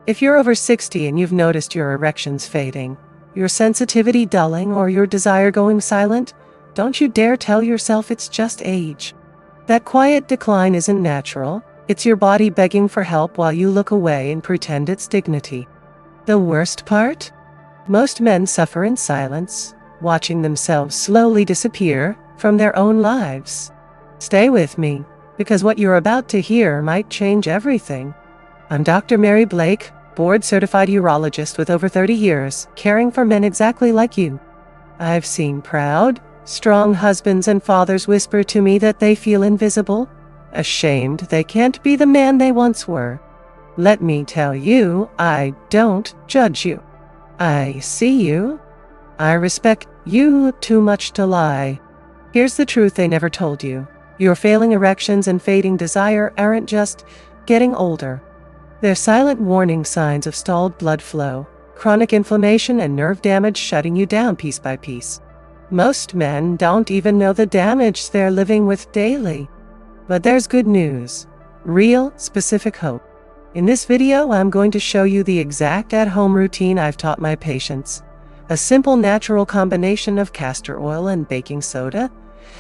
If you're over 60 and you've noticed your erections fading, your sensitivity dulling, or your desire going silent, don't you dare tell yourself it's just age. That quiet decline isn't natural. It's your body begging for help while you look away and pretend it's dignity. The worst part? Most men suffer in silence, watching themselves slowly disappear from their own lives. Stay with me, because what you're about to hear might change everything. I'm Dr. Mary Blake, board-certified urologist with over 30 years, caring for men exactly like you. I've seen proud, strong husbands and fathers whisper to me that they feel invisible, ashamed they can't be the man they once were. Let me tell you, I don't judge you. I see you. I respect you too much to lie. Here's the truth they never told you. Your failing erections and fading desire aren't just getting older. They're silent warning signs of stalled blood flow, chronic inflammation, and nerve damage shutting you down piece by piece. Most men don't even know the damage they're living with daily. But there's good news. Real, specific hope. In this video, I'm going to show you the exact at-home routine I've taught my patients. A simple natural combination of castor oil and baking soda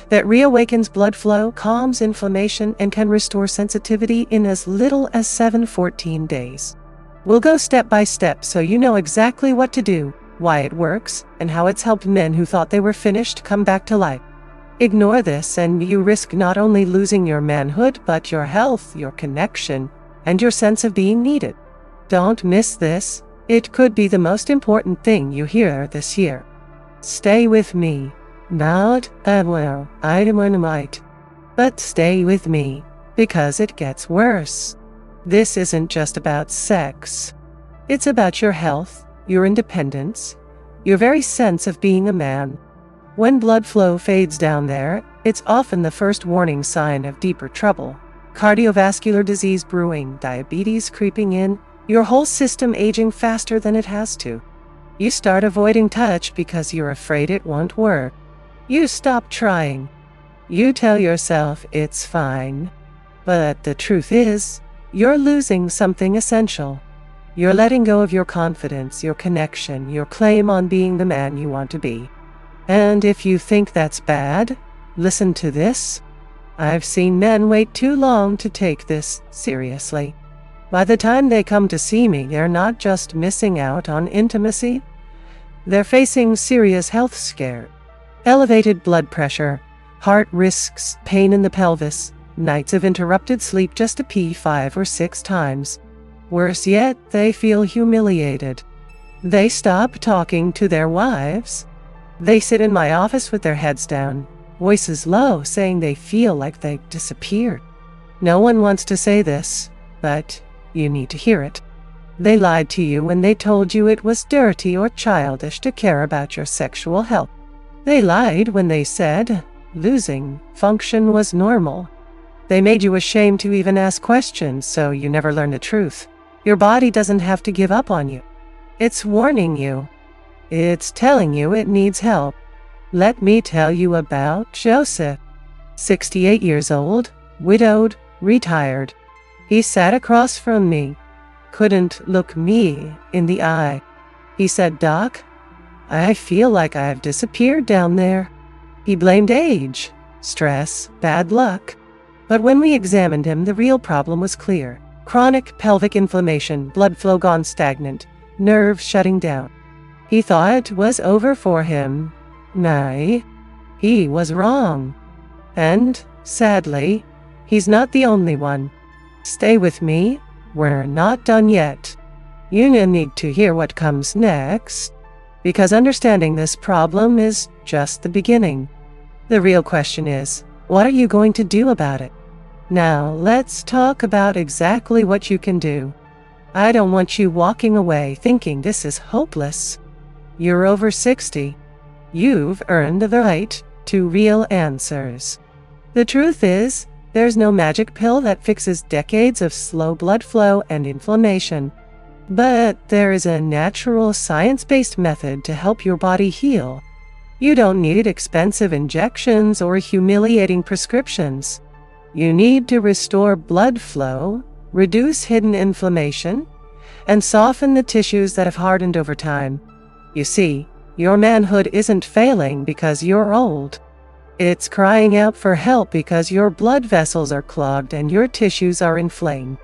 that reawakens blood flow, calms inflammation, and can restore sensitivity in as little as 7-14 days. We'll go step by step so you know exactly what to do, why it works, and how it's helped men who thought they were finished come back to life. Ignore this and you risk not only losing your manhood, but your health, your connection, and your sense of being needed. Don't miss this. It could be the most important thing you hear this year. Stay with me. Not well, I might. But stay with me, because it gets worse. This isn't just about sex. It's about your health, your independence, your very sense of being a man. When blood flow fades down there, it's often the first warning sign of deeper trouble. Cardiovascular disease brewing, diabetes creeping in, your whole system aging faster than it has to. You start avoiding touch because you're afraid it won't work. You stop trying. You tell yourself it's fine. But the truth is, you're losing something essential. You're letting go of your confidence, your connection, your claim on being the man you want to be. And if you think that's bad, listen to this. I've seen men wait too long to take this seriously. By the time they come to see me, they're not just missing out on intimacy. They're facing serious health scare. Elevated blood pressure, heart risks, pain in the pelvis, nights of interrupted sleep just to pee 5 or 6 times. Worse yet, they feel humiliated. They stop talking to their wives. They sit in my office with their heads down, voices low, saying they feel like they've disappeared. No one wants to say this, but you need to hear it. They lied to you when they told you it was dirty or childish to care about your sexual health. They lied when they said losing function was normal. They made you ashamed to even ask questions, so you never learn the truth. Your body doesn't have to give up on you. It's warning you. It's telling you it needs help. Let me tell you about Joseph. 68 years old, widowed, retired. He sat across from me, couldn't look me in the eye. He said, "Doc, I feel like I've disappeared down there." He blamed age, stress, bad luck. But when we examined him, the real problem was clear. Chronic pelvic inflammation, blood flow gone stagnant, nerves shutting down. He thought it was over for him. Nay, he was wrong. And, sadly, he's not the only one. Stay with me. We're not done yet. You need to hear what comes next, because understanding this problem is just the beginning. The real question is, what are you going to do about it? Now, let's talk about exactly what you can do. I don't want you walking away thinking this is hopeless. You're over 60. You've earned the right to real answers. The truth is, there's no magic pill that fixes decades of slow blood flow and inflammation. But there is a natural, science-based method to help your body heal. You don't need expensive injections or humiliating prescriptions. You need to restore blood flow, reduce hidden inflammation, and soften the tissues that have hardened over time. You see, your manhood isn't failing because you're old. It's crying out for help because your blood vessels are clogged and your tissues are inflamed.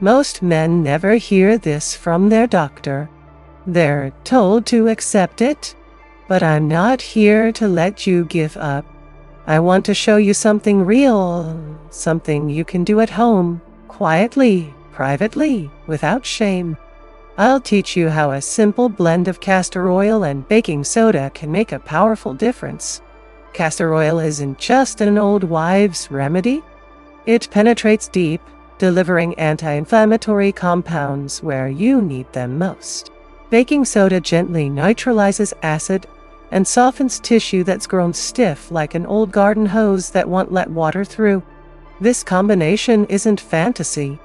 Most men never hear this from their doctor. They're told to accept it. But I'm not here to let you give up. I want to show you something real, something you can do at home, quietly, privately, without shame. I'll teach you how a simple blend of castor oil and baking soda can make a powerful difference. Castor oil isn't just an old wives' remedy. It penetrates deep, delivering anti-inflammatory compounds where you need them most. Baking soda gently neutralizes acid and softens tissue that's grown stiff like an old garden hose that won't let water through. This combination isn't fantasy.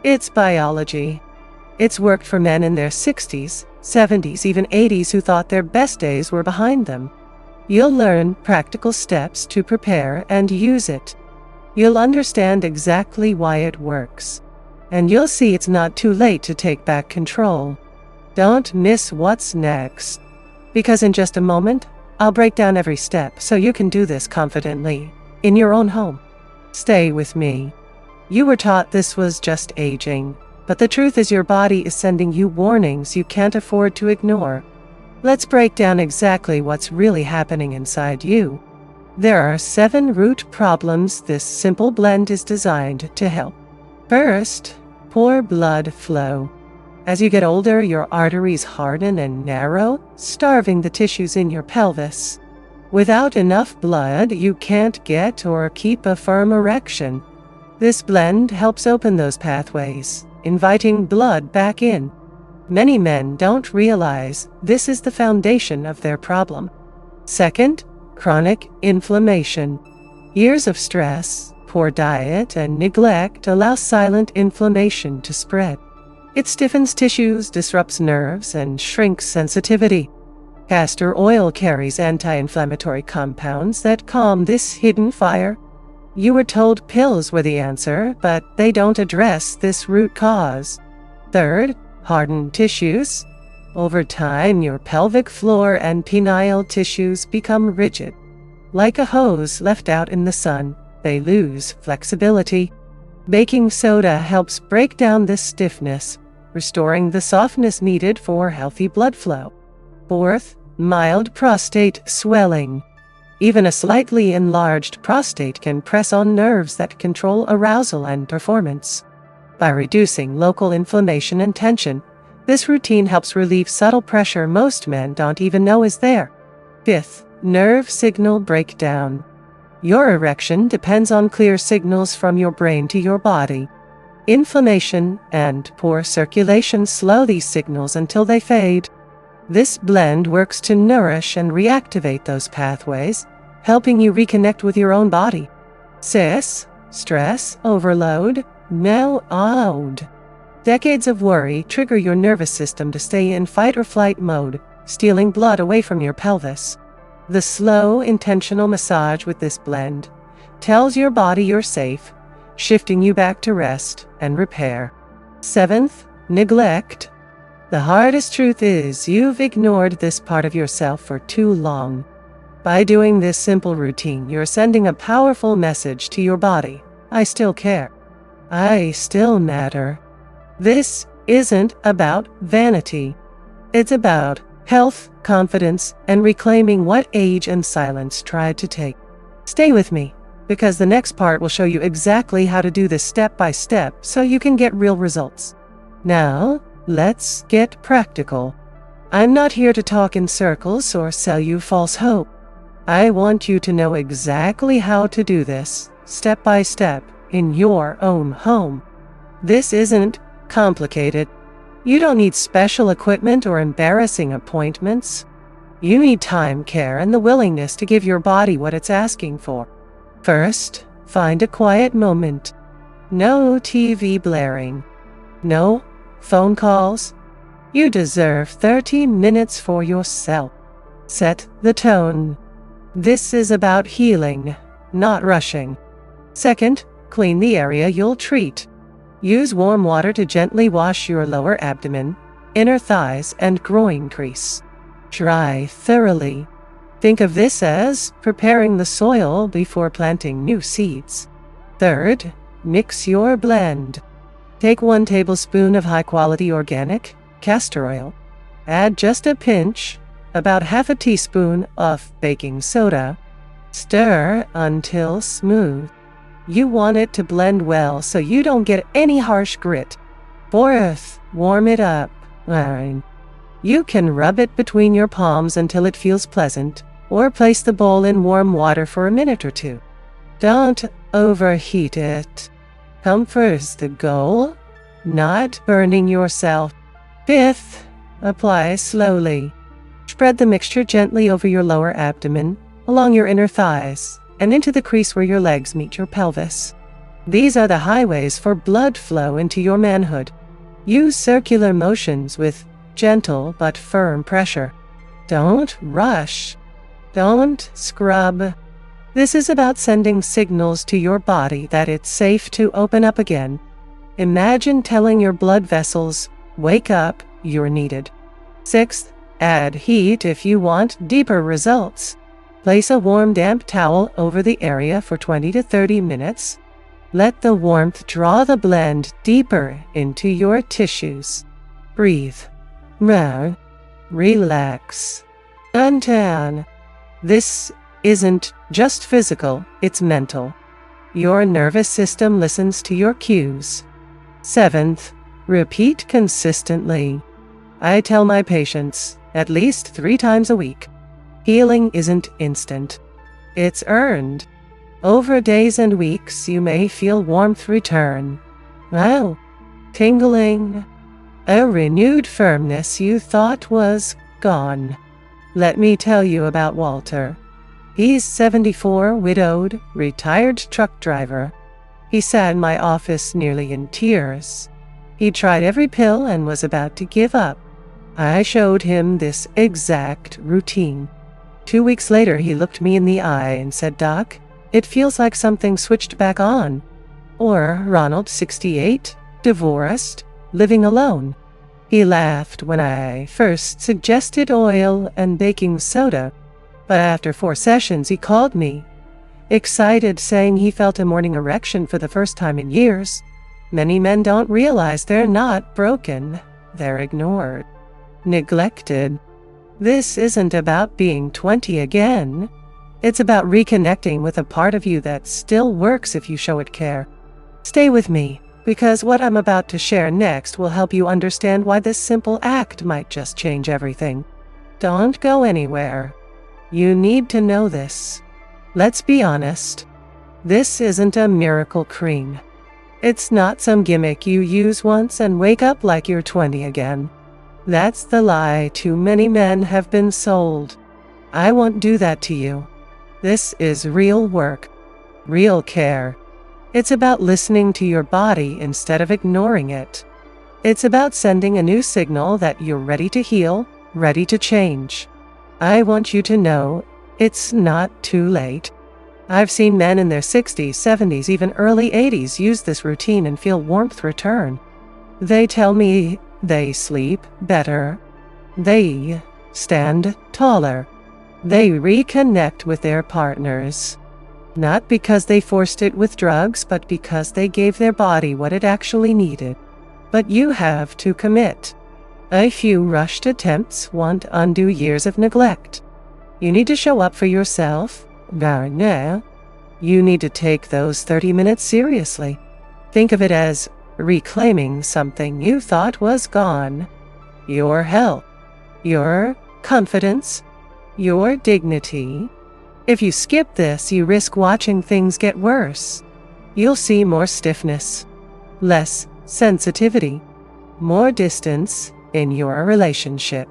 It's biology. It's worked for men in their 60s, 70s, even 80s who thought their best days were behind them. You'll learn practical steps to prepare and use it. You'll understand exactly why it works. And you'll see it's not too late to take back control. Don't miss what's next. Because in just a moment, I'll break down every step so you can do this confidently, in your own home. Stay with me. You were taught this was just aging, but the truth is your body is sending you warnings you can't afford to ignore. Let's break down exactly what's really happening inside you. There are 7 root problems this simple blend is designed to help. First, poor blood flow. As you get older, your arteries harden and narrow, starving the tissues in your pelvis. Without enough blood, you can't get or keep a firm erection. This blend helps open those pathways, inviting blood back in. Many men don't realize this is the foundation of their problem. Second, chronic inflammation. Years of stress, poor diet, and neglect allow silent inflammation to spread. It stiffens tissues, disrupts nerves, and shrinks sensitivity. Castor oil carries anti-inflammatory compounds that calm this hidden fire. You were told pills were the answer, but they don't address this root cause. Third, hardened tissues. Over time, your pelvic floor and penile tissues become rigid. Like a hose left out in the sun, they lose flexibility. Baking soda helps break down this stiffness, restoring the softness needed for healthy blood flow. Fourth, mild prostate swelling. Even a slightly enlarged prostate can press on nerves that control arousal and performance. By reducing local inflammation and tension, this routine helps relieve subtle pressure most men don't even know is there. Fifth, nerve signal breakdown. Your erection depends on clear signals from your brain to your body. Inflammation and poor circulation slow these signals until they fade. This blend works to nourish and reactivate those pathways, helping you reconnect with your own body. Sixth, stress overload. Decades of worry trigger your nervous system to stay in fight or flight mode, stealing blood away from your pelvis. The slow, intentional massage with this blend tells your body you're safe, shifting you back to rest and repair. Seventh, neglect. The hardest truth is you've ignored this part of yourself for too long. By doing this simple routine, you're sending a powerful message to your body. I still care. I still matter. This isn't about vanity. It's about health, confidence, and reclaiming what age and silence tried to take. Stay with me, because the next part will show you exactly how to do this step by step so you can get real results. Now, let's get practical. I'm not here to talk in circles or sell you false hope. I want you to know exactly how to do this, step by step, in your own home. This isn't complicated. You don't need special equipment or embarrassing appointments. You need time, care, and the willingness to give your body what it's asking for. First, find a quiet moment. No TV blaring. No phone calls. You deserve 30 minutes for yourself. Set the tone. This is about healing, not rushing. Second, clean the area you'll treat. Use warm water to gently wash your lower abdomen, inner thighs, and groin crease. Dry thoroughly. Think of this as preparing the soil before planting new seeds. Third, mix your blend. Take 1 tablespoon of high-quality organic castor oil. Add just a pinch, about half a teaspoon, of baking soda. Stir until smooth. You want it to blend well so you don't get any harsh grit. Fourth, warm it up. You can rub it between your palms until it feels pleasant, or place the bowl in warm water for a minute or 2. Don't overheat it. Comfort's the goal, not burning yourself. Fifth, apply slowly. Spread the mixture gently over your lower abdomen, along your inner thighs, and into the crease where your legs meet your pelvis. These are the highways for blood flow into your manhood. Use circular motions with gentle but firm pressure. Don't rush. Don't scrub. This is about sending signals to your body that it's safe to open up again. Imagine telling your blood vessels, "Wake up, you're needed." Sixth, add heat if you want deeper results. Place a warm, damp towel over the area for 20 to 30 minutes. Let the warmth draw the blend deeper into your tissues. Breathe. Relax. Untan. This isn't just physical, it's mental. Your nervous system listens to your cues. Seventh, repeat consistently. I tell my patients at least 3 times a week. Healing isn't instant. It's earned. Over days and weeks, you may feel warmth return. Wow, tingling. A renewed firmness you thought was gone. Let me tell you about Walter. He's 74, widowed, retired truck driver. He sat in my office nearly in tears. He tried every pill and was about to give up. I showed him this exact routine. 2 weeks later, he looked me in the eye and said, "Doc, it feels like something switched back on." Or Ronald, 68, divorced, living alone. He laughed when I first suggested oil and baking soda, but after 4 sessions he called me, excited, saying he felt a morning erection for the first time in years. Many men don't realize they're not broken, they're ignored, neglected. This isn't about being 20 again. It's about reconnecting with a part of you that still works if you show it care. Stay with me, because what I'm about to share next will help you understand why this simple act might just change everything. Don't go anywhere. You need to know this. Let's be honest. This isn't a miracle cream. It's not some gimmick you use once and wake up like you're 20 again. That's the lie too many men have been sold. I won't do that to you. This is real work, real care. It's about listening to your body instead of ignoring it. It's about sending a new signal that you're ready to heal, ready to change. I want you to know it's not too late. I've seen men in their 60s, 70s, even early 80s use this routine and feel warmth return. They tell me they sleep better. They stand taller. They reconnect with their partners. Not because they forced it with drugs, but because they gave their body what it actually needed. But you have to commit. A few rushed attempts won't undo years of neglect. You need to show up for yourself. You need to take those 30 minutes seriously. Think of it as reclaiming something you thought was gone. Your health, your confidence, your dignity. If you skip this, you risk watching things get worse. You'll see more stiffness, less sensitivity, more distance in your relationship,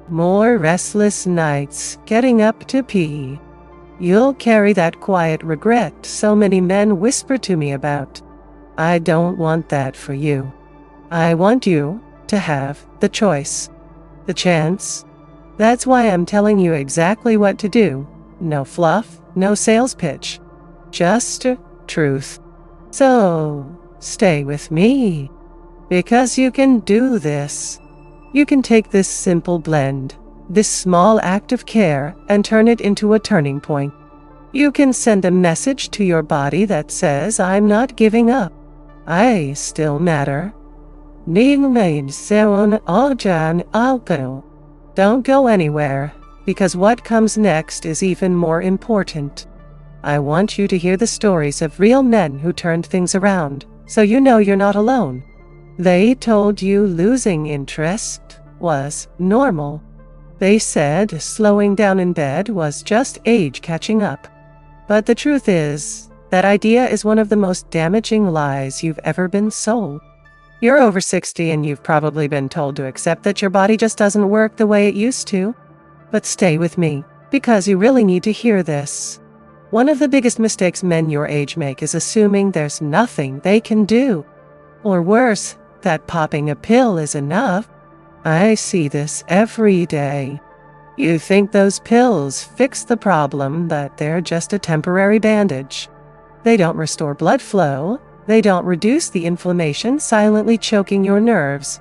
more restless nights getting up to pee. You'll carry that quiet regret so many men whisper to me about. I don't want that for you. I want you to have the choice, the chance. That's why I'm telling you exactly what to do. No fluff, no sales pitch. Just truth. So, Stay with me, because you can do this. You can take this simple blend, this small act of care, and turn it into a turning point. You can send a message to your body that says, I'm not giving up. I still matter. Don't go anywhere, because what comes next is even more important. I want you to hear the stories of real men who turned things around, so you know you're not alone. They told you losing interest was normal. They said slowing down in bed was just age catching up. But the truth is, that idea is one of the most damaging lies you've ever been sold. You're over 60 and you've probably been told to accept that your body just doesn't work the way it used to. But stay with me, because you really need to hear this. One of the biggest mistakes men your age make is assuming there's nothing they can do. Or worse, that popping a pill is enough. I see this every day. You think those pills fix the problem, but they're just a temporary bandage. They don't restore blood flow. They don't reduce the inflammation silently choking your nerves.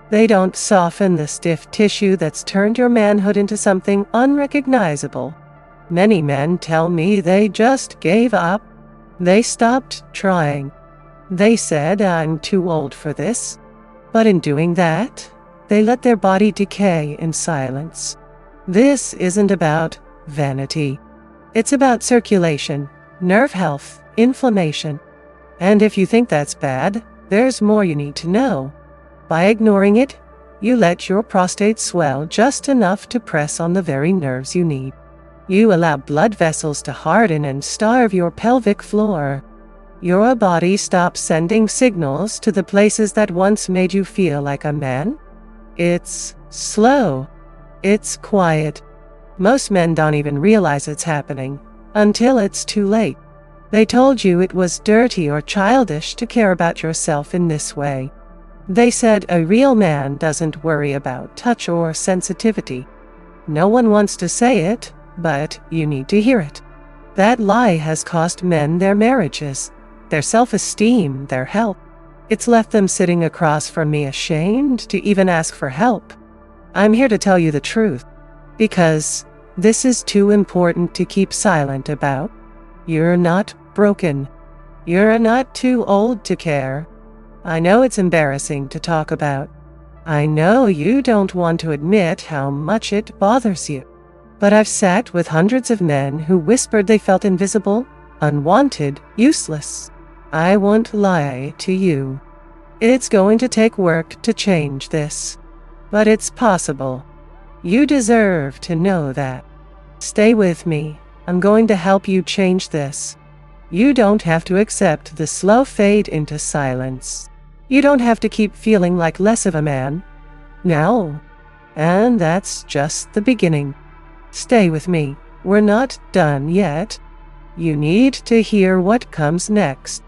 They don't soften the stiff tissue that's turned your manhood into something unrecognizable. Many men tell me they just gave up. They stopped trying. They said, I'm too old for this. But in doing that, they let their body decay in silence. This isn't about vanity. It's about circulation, nerve health, inflammation. And if you think that's bad, there's more you need to know. By ignoring it, you let your prostate swell just enough to press on the very nerves you need. You allow blood vessels to harden and starve your pelvic floor. Your body stops sending signals to the places that once made you feel like a man. It's slow. It's quiet. Most men don't even realize it's happening until it's too late. They told you it was dirty or childish to care about yourself in this way. They said a real man doesn't worry about touch or sensitivity. No one wants to say it, but you need to hear it. That lie has cost men their marriages, their self-esteem, their health. It's left them sitting across from me ashamed to even ask for help. I'm here to tell you the truth, because this is too important to keep silent about. You're not broken. You're not too old to care. I know it's embarrassing to talk about. I know you don't want to admit how much it bothers you. But I've sat with hundreds of men who whispered they felt invisible, unwanted, useless. I won't lie to you. It's going to take work to change this. But it's possible. You deserve to know that. Stay with me. I'm going to help you change this. You don't have to accept the slow fade into silence. You don't have to keep feeling like less of a man. No. And that's just the beginning. Stay with me. We're not done yet. You need to hear what comes next.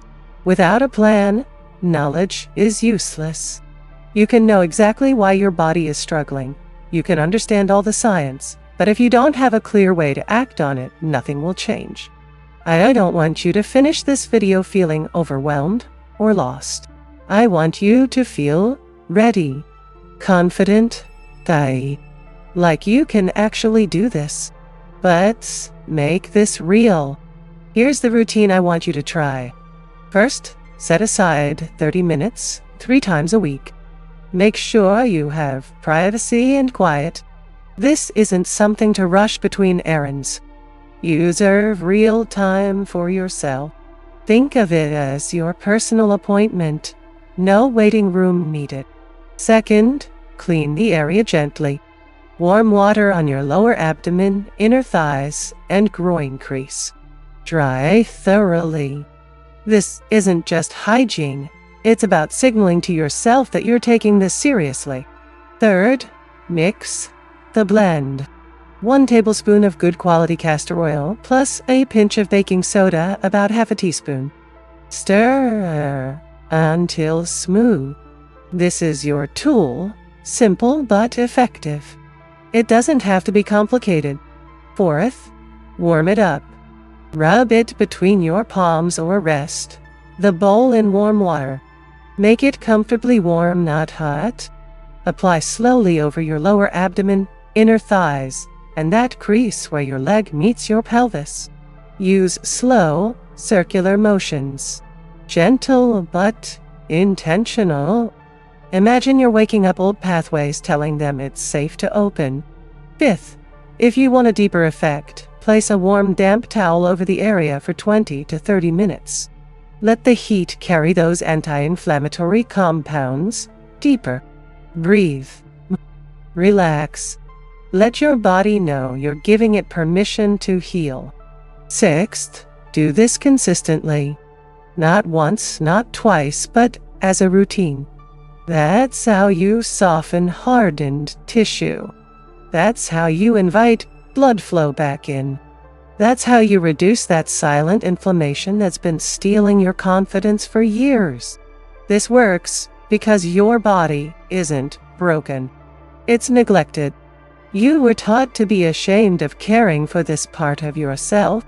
Without a plan, knowledge is useless. You can know exactly why your body is struggling. You can understand all the science. But if you don't have a clear way to act on it, nothing will change. I don't want you to finish this video feeling overwhelmed or lost. I want you to feel ready, confident, like you can actually do this. But make this real. Here's the routine I want you to try. First, set aside 30 minutes, 3 times a week. Make sure you have privacy and quiet. This isn't something to rush between errands. You deserve real time for yourself. Think of it as your personal appointment. No waiting room needed. Second, clean the area gently. Warm water on your lower abdomen, inner thighs, and groin crease. Dry thoroughly. This isn't just hygiene. It's about signaling to yourself that you're taking this seriously. Third, mix the blend. 1 tablespoon of good quality castor oil plus a pinch of baking soda, about half a teaspoon. Stir until smooth. This is your tool, simple but effective. It doesn't have to be complicated. Fourth, warm it up. Rub it between your palms or rest. the bowl in warm water. Make it comfortably warm, not hot. Apply slowly over your lower abdomen, inner thighs, and that crease where your leg meets your pelvis. Use slow, circular motions. Gentle but intentional. Imagine you're waking up old pathways, telling them it's safe to open. 5th, if you want a deeper effect, place a warm, damp towel over the area for 20 to 30 minutes. Let the heat carry those anti-inflammatory compounds deeper. Breathe. Relax. Let your body know you're giving it permission to heal. 6th, do this consistently. Not once, not twice, but as a routine. That's how you soften hardened tissue. That's how you invite blood flow back in. That's how you reduce that silent inflammation that's been stealing your confidence for years. This works because your body isn't broken. It's neglected. You were taught to be ashamed of caring for this part of yourself,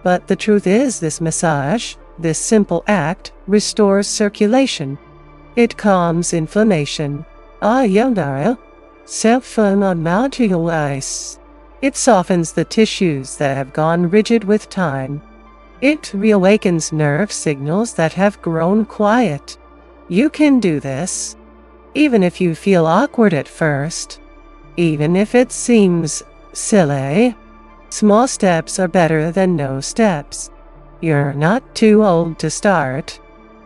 but the truth is this massage, this simple act, restores circulation. It calms inflammation. It softens the tissues that have gone rigid with time. It reawakens nerve signals that have grown quiet. You can do this, even if you feel awkward at first, even if it seems silly. Small steps are better than no steps. You're not too old to start.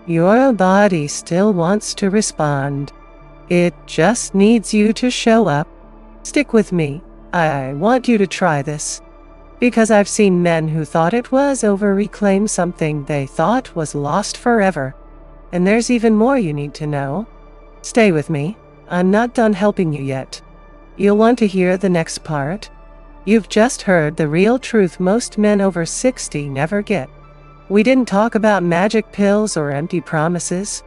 Your body still wants to respond. It just needs you to show up. Stick with me. I want you to try this, because I've seen men who thought it was over reclaim something they thought was lost forever. And there's even more you need to know. Stay with me. I'm not done helping you yet. You'll want to hear the next part. You've just heard the real truth most men over 60 never get. We didn't talk about magic pills or empty promises.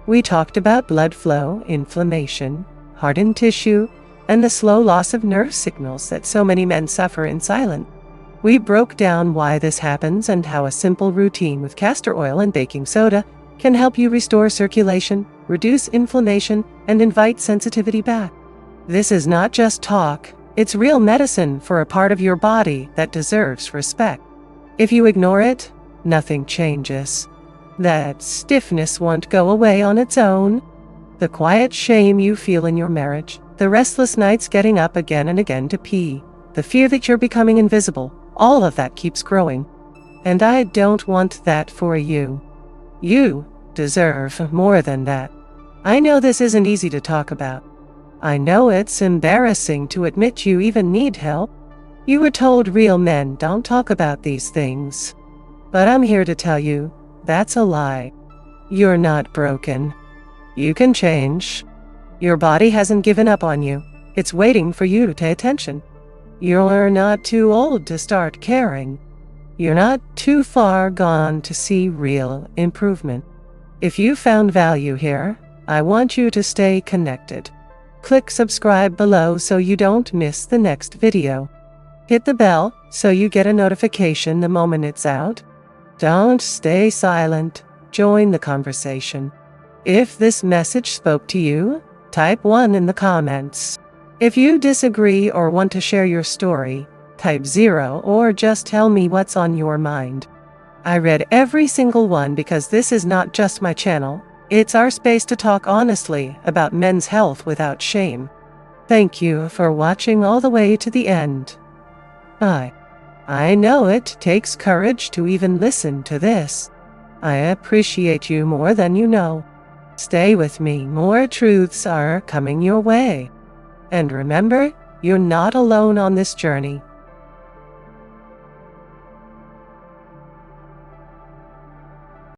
We talked about blood flow, inflammation, hardened tissue, and the slow loss of nerve signals that so many men suffer in silence. We broke down why this happens and how a simple routine with castor oil and baking soda can help you restore circulation, reduce inflammation, and invite sensitivity back. This is not just talk, it's real medicine for a part of your body that deserves respect. If you ignore it, nothing changes. That stiffness won't go away on its own. The quiet shame you feel in your marriage, the restless nights getting up again and again to pee, the fear that you're becoming invisible, all of that keeps growing. And I don't want that for you. You deserve more than that. I know this isn't easy to talk about. I know it's embarrassing to admit you even need help. You were told real men don't talk about these things. But I'm here to tell you, that's a lie. You're not broken. You can change. Your body hasn't given up on you. It's waiting for you to pay attention. You're not too old to start caring. You're not too far gone to see real improvement. If you found value here, I want you to stay connected. Click subscribe below so you don't miss the next video. Hit the bell so you get a notification the moment it's out. Don't stay silent. Join the conversation. If this message spoke to you, type 1 in the comments. If you disagree or want to share your story, type 0 or just tell me what's on your mind. I read every single one because this is not just my channel. It's our space to talk honestly about men's health without shame. Thank you for watching all the way to the end. I know it takes courage to even listen to this. I appreciate you more than you know. Stay with me, more truths are coming your way. And remember, you're not alone on this journey.